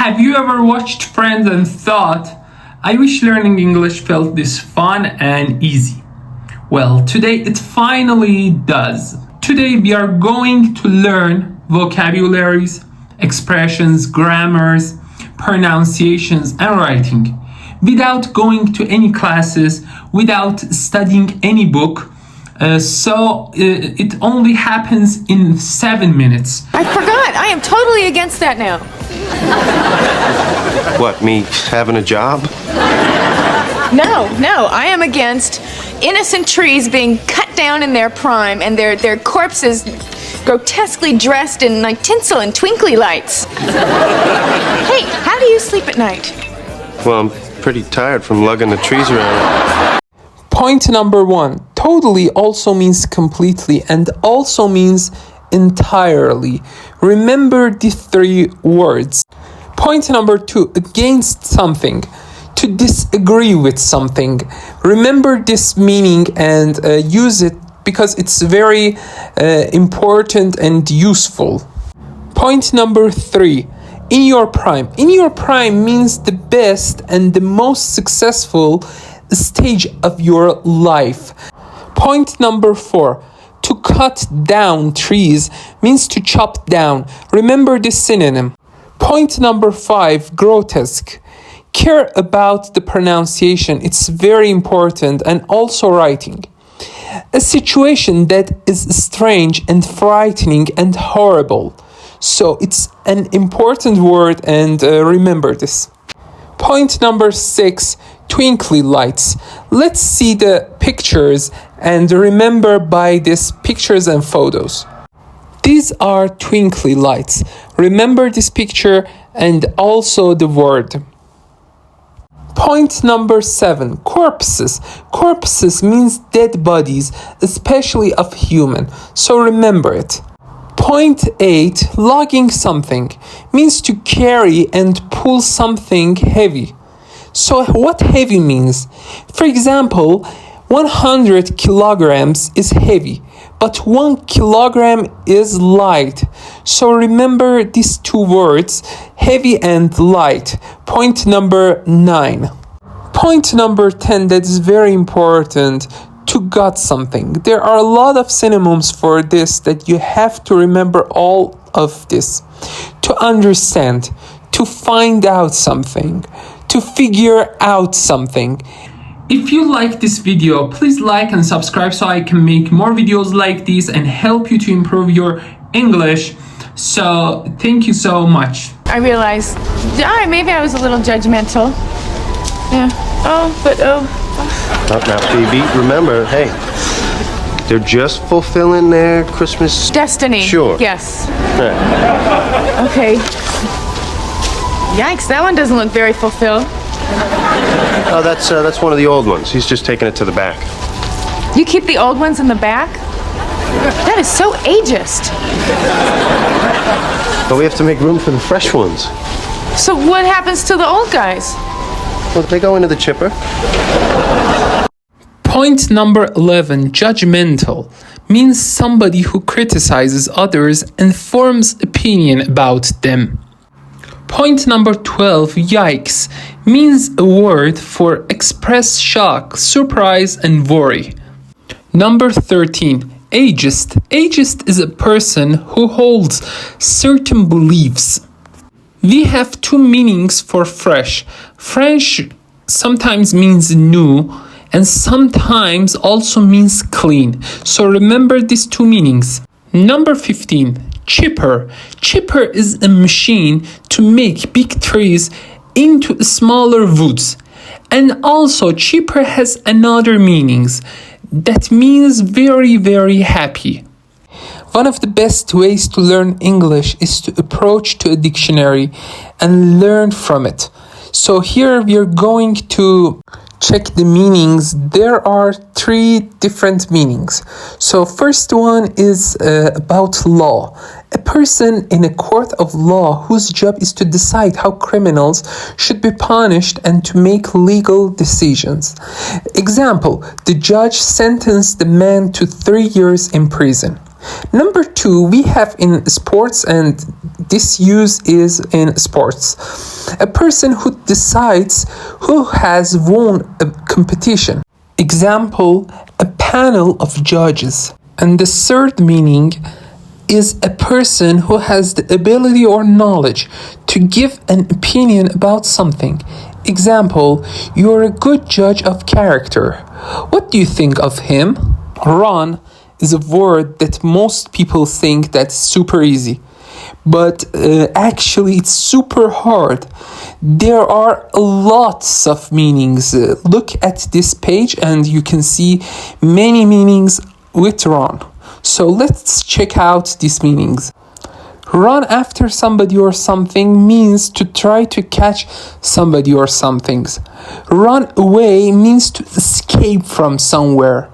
Have you ever watched Friends and thought, I wish learning English felt this fun and easy? Well, today it finally does. Today we are going to learn vocabularies, expressions, grammars, pronunciations, and writing without going to any classes, without studying any book. So it only happens in 7 minutes. I forgot. I am totally against that now. What, me having a job? No. I am against innocent trees being cut down in their prime and their corpses grotesquely dressed in like tinsel and twinkly lights. Hey, how do you sleep at night? Well, I'm pretty tired from lugging the trees around. Point number 1. Totally also means completely and also means entirely. Remember these 3 words. Point number 2. Against something. To disagree with something. Remember this meaning and use it because it's very important and useful. Point number 3. In your prime. In your prime means the best and the most successful stage of your life. Point number 4. To cut down trees means to chop down. Remember this synonym. Point number 5. Grotesque. Care about the pronunciation. It's very important, and also writing. A situation that is strange and frightening and horrible. So it's an important word, and remember this. Point number 6. Twinkly lights. Let's see the pictures and remember by these pictures and photos. These are twinkly lights. Remember this picture and also the word. Point number 7. Corpses. Corpses means dead bodies, especially of human. So remember it. Point 8. Lugging something means to carry and pull something heavy. So what heavy means? For example, 100 kilograms is heavy, but 1 kilogram is light. So remember these 2 words, heavy and light. Point number 9. Point number 10, that is very important, to got something. There are a lot of synonyms for this that you have to remember all of this. To understand, to find out something, to figure out something. If you like this video, please like and subscribe so I can make more videos like this and help you to improve your English. So thank you so much. I realized, maybe I was a little judgmental. Yeah. Now, Phoebe, remember, hey, they're just fulfilling their Christmas Destiny. Sure. Yes. Yeah. Okay. Yikes, that one doesn't look very fulfilled. Oh, that's one of the old ones. He's just taking it to the back. You keep the old ones in the back? That is so ageist. But we have to make room for the fresh ones. So what happens to the old guys? Well, they go into the chipper. Point number 11. Judgmental means somebody who criticizes others and forms opinion about them. Point number 12. Yikes means a word for express shock, surprise, and worry. Number 13. Ageist. Ageist is a person who holds certain beliefs. We have 2 meanings for fresh. Fresh sometimes means new and sometimes also means clean. So remember these 2 meanings. Number 15. Chipper. Chipper is a machine to make big trees into smaller woods. And also chipper has another meanings. That means very, very happy. One of the best ways to learn English is to approach to a dictionary and learn from it. So here we are going to check the meanings. There are 3 different meanings. So first one is about law. A person in a court of law whose job is to decide how criminals should be punished and to make legal decisions. Example, the judge sentenced the man to 3 years in prison. Number 2, we have in sports, and this use is in sports. A person who decides who has won a competition. Example, a panel of judges. And the third meaning is a person who has the ability or knowledge to give an opinion about something. Example, you're a good judge of character. What do you think of him? Run is a word that most people think that's super easy. But actually it's super hard. There are lots of meanings. Look at this page and you can see many meanings with run. So let's check out these meanings. Run after somebody or something means to try to catch somebody or something. Run away means to escape from somewhere.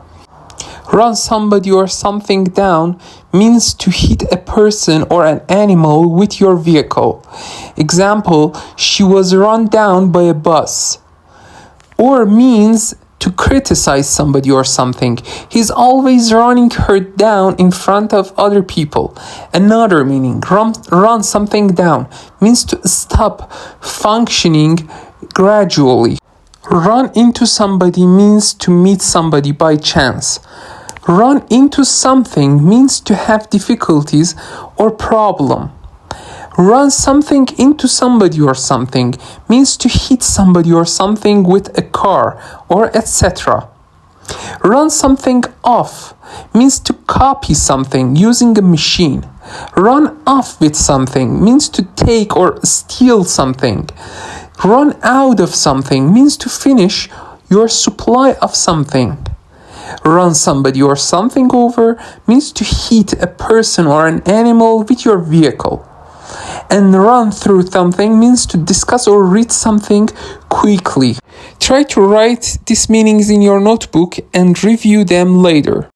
Run somebody or something down means to hit a person or an animal with your vehicle. Example, she was run down by a bus. Or means to criticize somebody or something. He's always running her down in front of other people. Another meaning, run something down, means to stop functioning gradually. Run into somebody means to meet somebody by chance. Run into something means to have difficulties or problem. Run something into somebody or something means to hit somebody or something with a car or etc. Run something off means to copy something using a machine. Run off with something means to take or steal something. Run out of something means to finish your supply of something. Run somebody or something over means to hit a person or an animal with your vehicle. And run through something means to discuss or read something quickly. Try to write these meanings in your notebook and review them later.